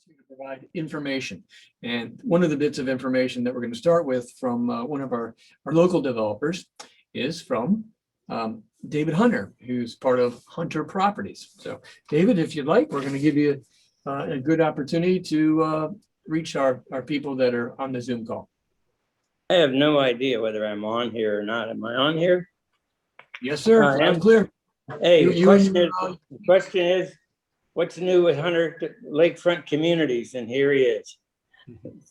to provide information. And one of the bits of information that we're going to start with from one of our local developers is from David Hunter, who's part of Hunter Properties. So David, if you'd like, we're going to give you a good opportunity to reach our people that are on the Zoom call. I have no idea whether I'm on here or not. Am I on here? Yes, sir. I'm clear. Hey, the question is, what's new with Hunter Lakefront Communities? And here he is,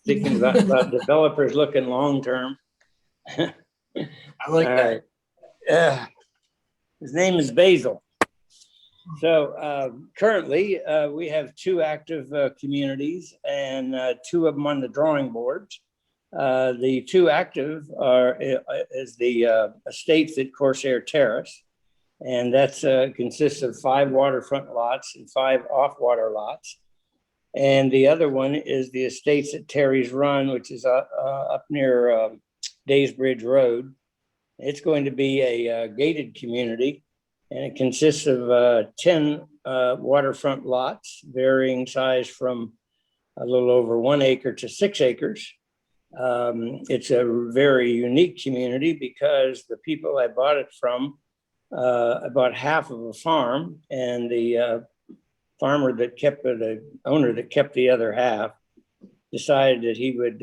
thinking about developers looking long term. I like that. Right. His name is Basil. So currently we have 2 active communities and 2 of them on the drawing boards. The 2 active is the estates at Corsair Terrace, and that's consists of 5 waterfront lots and 5 off-water lots. And the other one is the estates at Terry's Run, which is up near Daysbridge Road. It's going to be a gated community, and it consists of 10 waterfront lots, varying size from a little over 1 acre to 6 acres. It's a very unique community because the people I bought it from, about half of a farm, and the farmer that kept it, the owner that kept the other half, decided that he would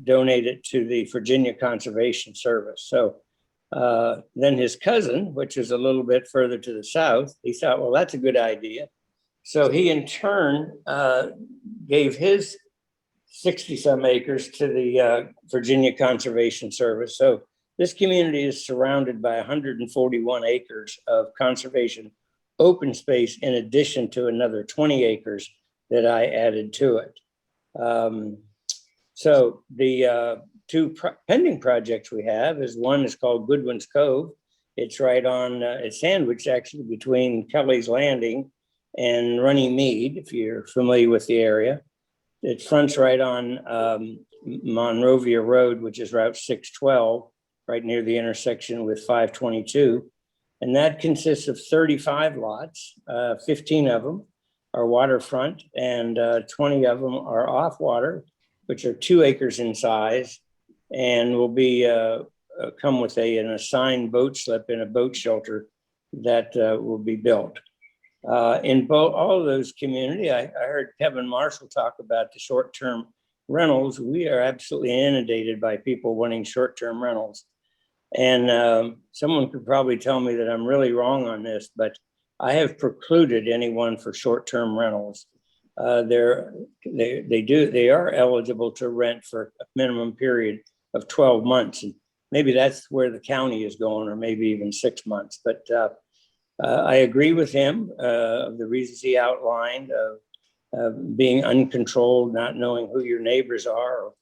donate it to the Virginia Conservation Service. So then his cousin, which is a little bit further to the south, he thought, well, that's a good idea. So he in turn gave his 60-some acres to the Virginia Conservation Service. So this community is surrounded by 141 acres of conservation open space, in addition to another 20 acres that I added to it. So the 2 pending projects we have is one is called Goodwin's Cove. It's right on, it's sandwiched actually between Kelly's Landing and Runnymede, if you're familiar with the area. It fronts right on Monrovia Road, which is Route 612, right near the intersection with 522. And that consists of 35 lots, 15 of them are waterfront, and 20 of them are off water, which are 2 acres in size, and will be come with an assigned boat slip and a boat shelter that will be built. In all of those communities, I heard Kevin Marshall talk about the short-term rentals. We are absolutely inundated by people wanting short-term rentals. And someone could probably tell me that I'm really wrong on this, but I have precluded anyone for short-term rentals. They are eligible to rent for a minimum period of 12 months. And maybe that's where the county is going, or maybe even 6 months. But I agree with him of the reasons he outlined of being uncontrolled, not knowing who your neighbors are, or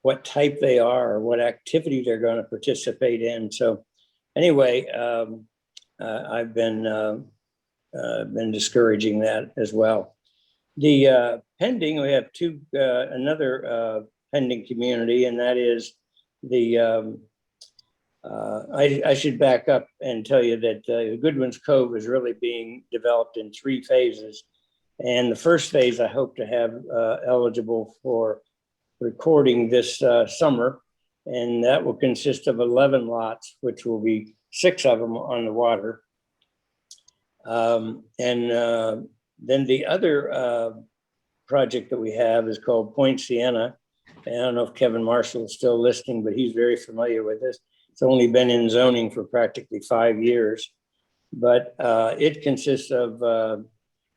what type they are, or what activity they're going to participate in. So anyway, I've been discouraging that as well. The pending, we have another pending community, and that is the I should back up and tell you that Goodwin's Cove is really being developed in 3 phases. And the first phase I hope to have eligible for recording this summer. And that will consist of 11 lots, which will be 6 of them on the water. Then the other project that we have is called Point Sienna. And I don't know if Kevin Marshall is still listening, but he's very familiar with this. It's only been in zoning for practically 5 years, but it consists of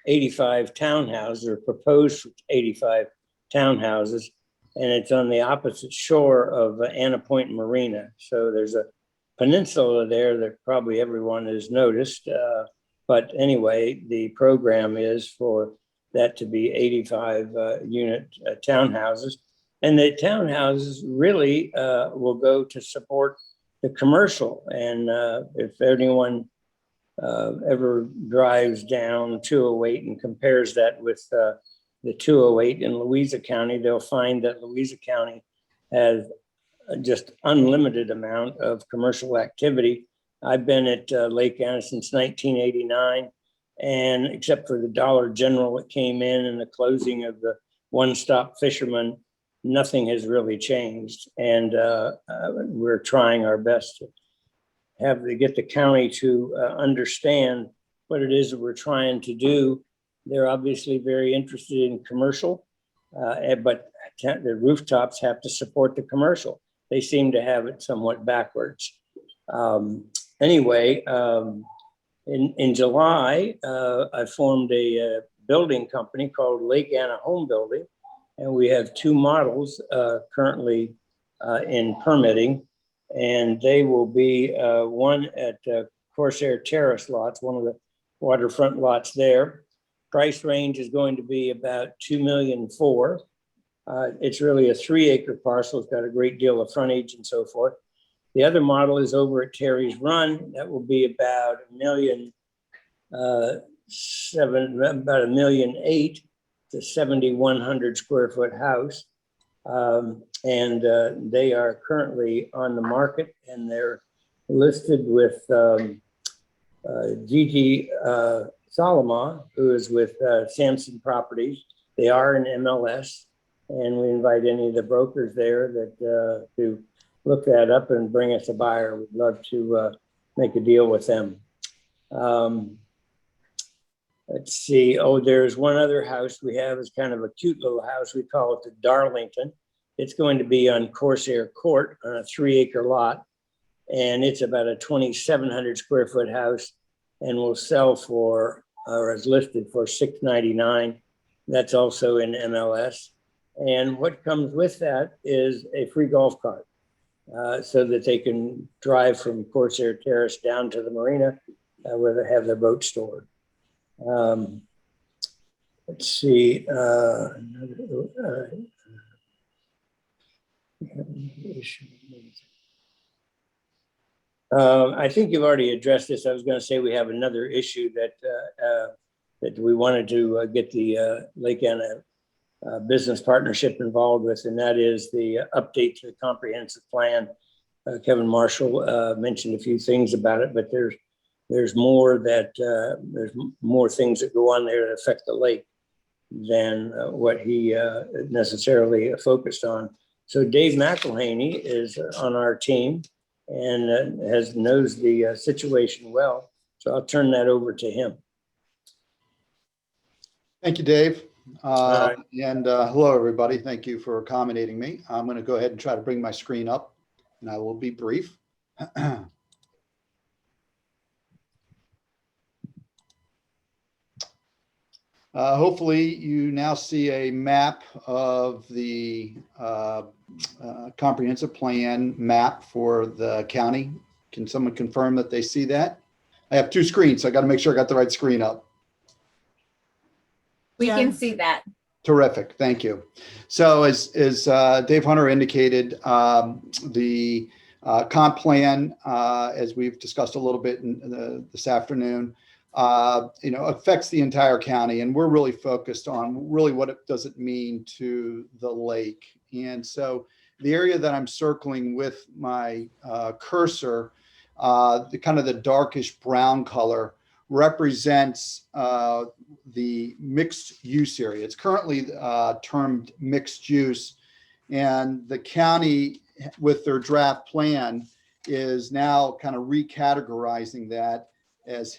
85 townhouses, or proposed 85 townhouses, and it's on the opposite shore of Anna Point Marina. So there's a peninsula there that probably everyone has noticed. But anyway, the program is for that to be 85 unit townhouses. And the townhouses really will go to support the commercial. And if anyone ever drives down 208 and compares that with the 208 in Louisa County, they'll find that Louisa County has just unlimited amount of commercial activity. I've been at Lake Anna since 1989, and except for the Dollar General that came in and the closing of the one-stop fisherman, nothing has really changed. And we're trying our best to get the county to understand what it is that we're trying to do. They're obviously very interested in commercial, but the rooftops have to support the commercial. They seem to have it somewhat backwards. Anyway, in July, I formed a building company called Lake Anna Home Building, and we have two models currently in permitting, and they will be one at Corsair Terrace lots, one of the waterfront lots there. Price range is going to be about $2.4 million. It's really a 3-acre parcel. It's got a great deal of frontage and so forth. The other model is over at Terry's Run. That will be about $1.7 million, about $1.8 million. It's a 7,100 square foot house. And they are currently on the market, and they're listed with Gigi Solomon, who is with Sampson Properties. They are in MLS, and we invite any of the brokers there that to look that up and bring us a buyer. We'd love to make a deal with them. Let's see. Oh, there's one other house we have. It's kind of a cute little house. We call it the Darlington. It's going to be on Corsair Court on a 3-acre lot. And it's about a 2,700 square foot house, and will sell for, or is listed for $699. That's also in MLS. And what comes with that is a free golf cart, so that they can drive from Corsair Terrace down to the marina where they have their boat stored. Let's see. I think you've already addressed this. I was going to say we have another issue that that we wanted to get the Lake Anna Business Partnership involved with, and that is the update to the comprehensive plan. Kevin Marshall mentioned a few things about it, but there's more things that go on there that affect the lake than what he necessarily focused on. So Dave McElhaney is on our team and knows the situation well. So I'll turn that over to him. Thank you, Dave. Right. And hello, everybody. Thank you for accommodating me. I'm going to go ahead and try to bring my screen up, and I will be brief. Hopefully you now see a map of the comprehensive plan map for the county. Can someone confirm that they see that? I have two screens, so I got to make sure I got the right screen up. We can see that. Terrific, thank you. So as Dave Hunter indicated, the comp plan, as we've discussed a little bit this afternoon, affects the entire county, and we're really focused on really what does it mean to the lake. And so the area that I'm circling with my cursor, the kind of the darkish brown color, represents the mixed use area. It's currently termed mixed use, and the county, with their draft plan, is now kind of recategorizing that as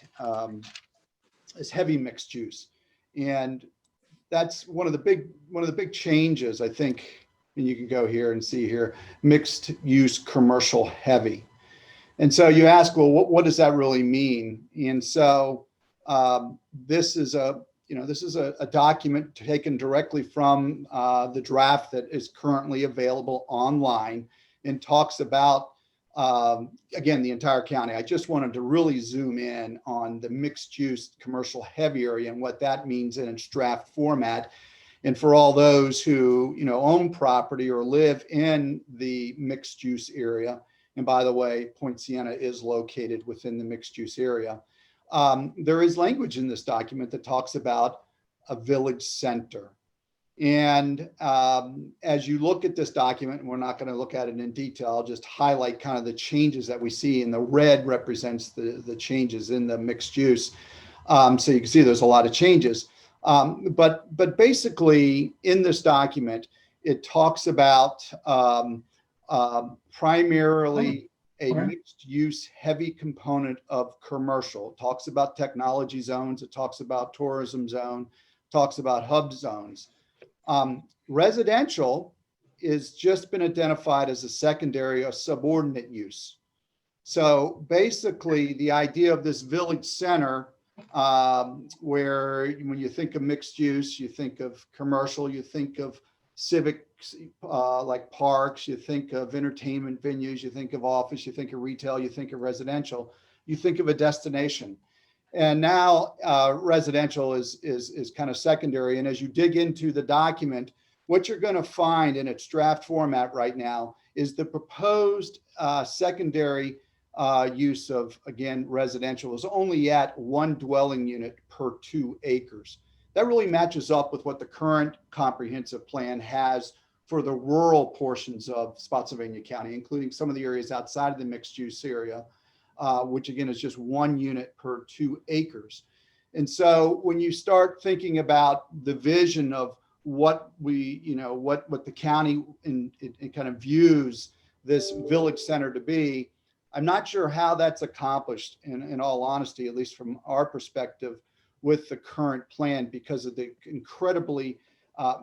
heavy mixed use. And that's one of the big changes, I think. And you can go here and see here, mixed use commercial heavy. And so you ask, well, what does that really mean? And so this is a document taken directly from the draft that is currently available online, and talks about, again, the entire county. I just wanted to really zoom in on the mixed use commercial heavy area and what that means in its draft format. And for all those who own property or live in the mixed use area, and by the way, Point Siena is located within the mixed use area, there is language in this document that talks about a village center. And as you look at this document, and we're not going to look at it in detail, I'll just highlight kind of the changes that we see, and the red represents the changes in the mixed use. So you can see there's a lot of changes. But basically, in this document, it talks about primarily a mixed use heavy component of commercial. It talks about technology zones. It talks about tourism zone, talks about hub zones. Residential is just been identified as a secondary or subordinate use. So basically, the idea of this village center, where when you think of mixed use, you think of commercial, you think of civic, like parks, you think of entertainment venues, you think of office, you think of retail, you think of residential, you think of a destination. And now residential is kind of secondary. And as you dig into the document, what you're going to find in its draft format right now is the proposed secondary use of, again, residential is only at 1 dwelling unit per 2 acres. That really matches up with what the current comprehensive plan has for the rural portions of Spotsylvania County, including some of the areas outside of the mixed use area, which again is just 1 unit per 2 acres. And so when you start thinking about the vision of what we, what the county it kind of views this village center to be, I'm not sure how that's accomplished in all honesty, at least from our perspective, with the current plan because of the incredibly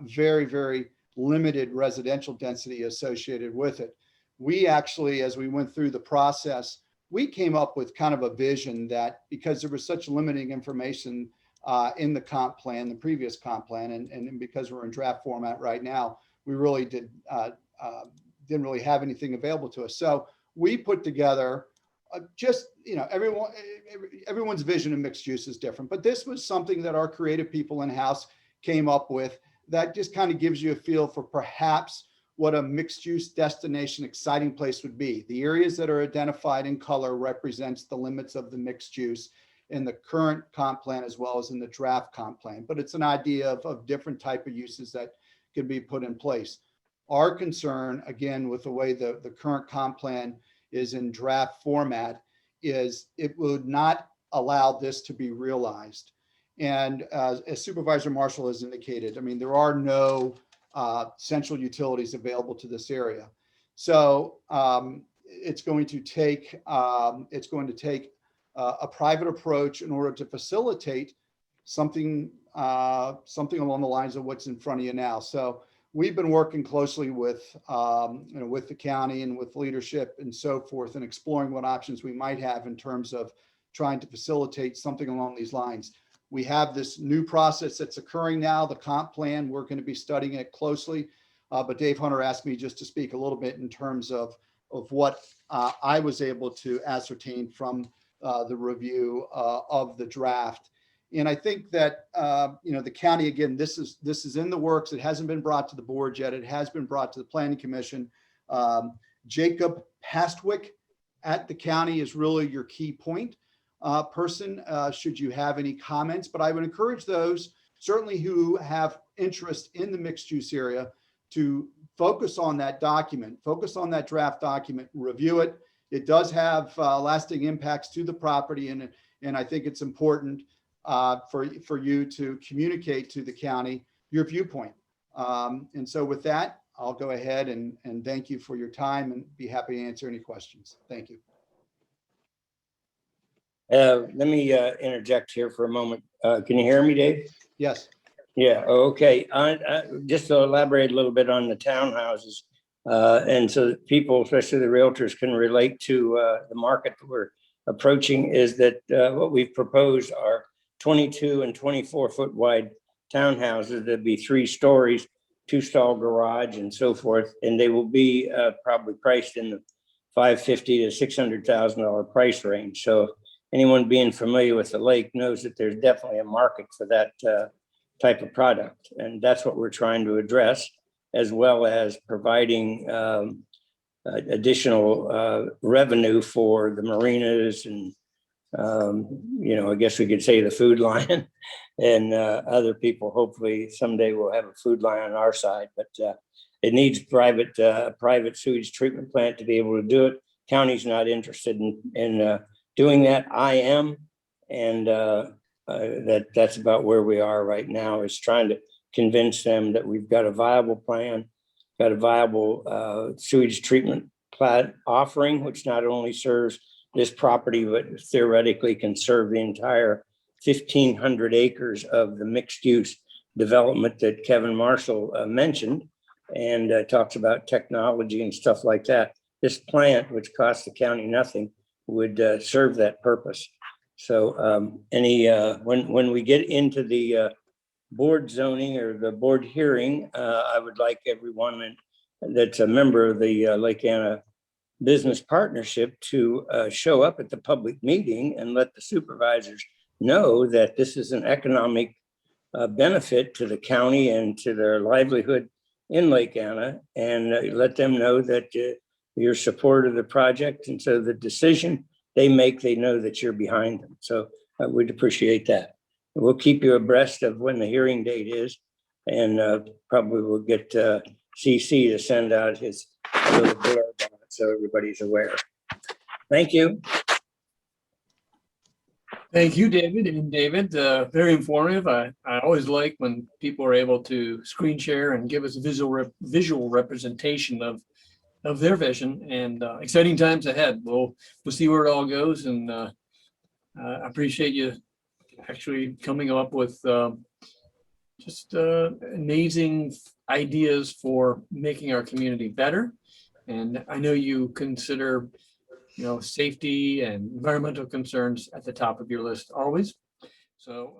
very, very limited residential density associated with it. We actually, as we went through the process, we came up with kind of a vision that because there was such limiting information in the comp plan, the previous comp plan, and because we're in draft format right now, we really didn't really have anything available to us. So we put together just, everyone's vision of mixed use is different, but this was something that our creative people in-house came up with that just kind of gives you a feel for perhaps what a mixed use destination exciting place would be. The areas that are identified in color represents the limits of the mixed use in the current comp plan as well as in the draft comp plan, but it's an idea of different type of uses that could be put in place. Our concern, again, with the way the current comp plan is in draft format, is it would not allow this to be realized. And as Supervisor Marshall has indicated, I mean, there are no central utilities available to this area. So it's going to take a private approach in order to facilitate something along the lines of what's in front of you now. So we've been working closely with with the county and with leadership and so forth, and exploring what options we might have in terms of trying to facilitate something along these lines. We have this new process that's occurring now, the comp plan. We're going to be studying it closely, but Dave Hunter asked me just to speak a little bit in terms of what I was able to ascertain from the review of the draft. And I think that the county, again, this is in the works. It hasn't been brought to the board yet. It has been brought to the Planning Commission. Jacob Pastwick at the county is really your key point person, should you have any comments. But I would encourage those certainly who have interest in the mixed use area to focus on that document, focus on that draft document, review it. It does have lasting impacts to the property, and I think it's important for you to communicate to the county your viewpoint. And so with that, I'll go ahead and thank you for your time and be happy to answer any questions. Thank you. Let me interject here for a moment. Can you hear me, Dave? Yes. Yeah, okay. Just to elaborate a little bit on the townhouses, and so that people, especially the realtors, can relate to the market that we're approaching, is that what we've proposed are 22 and 24 foot wide townhouses. There'd be 3 stories, 2-stall garage and so forth, and they will be probably priced in the $550,000 to $600,000 price range. So anyone being familiar with the lake knows that there's definitely a market for that type of product. And that's what we're trying to address, as well as providing additional revenue for the marinas and, I guess we could say the food line and other people. Hopefully someday we'll have a food line on our side, but it needs private sewage treatment plant to be able to do it. County's not interested in doing that. I am. And that's about where we are right now, is trying to convince them that we've got a viable plan, got a viable sewage treatment plant offering, which not only serves this property, but theoretically can serve the entire 1,500 acres of the mixed use development that Kevin Marshall mentioned, and talks about technology and stuff like that. This plant, which costs the county nothing, would serve that purpose. So when we get into the board zoning or the board hearing, I would like everyone that's a member of the Lake Anna Business Partnership to show up at the public meeting and let the supervisors know that this is an economic benefit to the county and to their livelihood in Lake Anna, and let them know that you're support of the project. And so the decision they make, they know that you're behind them. So I would appreciate that. We'll keep you abreast of when the hearing date is, and probably we'll get CC to send out his little blurb on it so everybody's aware. Thank you. Thank you, David. And David, very informative. I always like when people are able to screen share and give us a visual representation of their vision, and exciting times ahead. We'll see where it all goes, and I appreciate you actually coming up with just amazing ideas for making our community better. And I know you consider, safety and environmental concerns at the top of your list always. So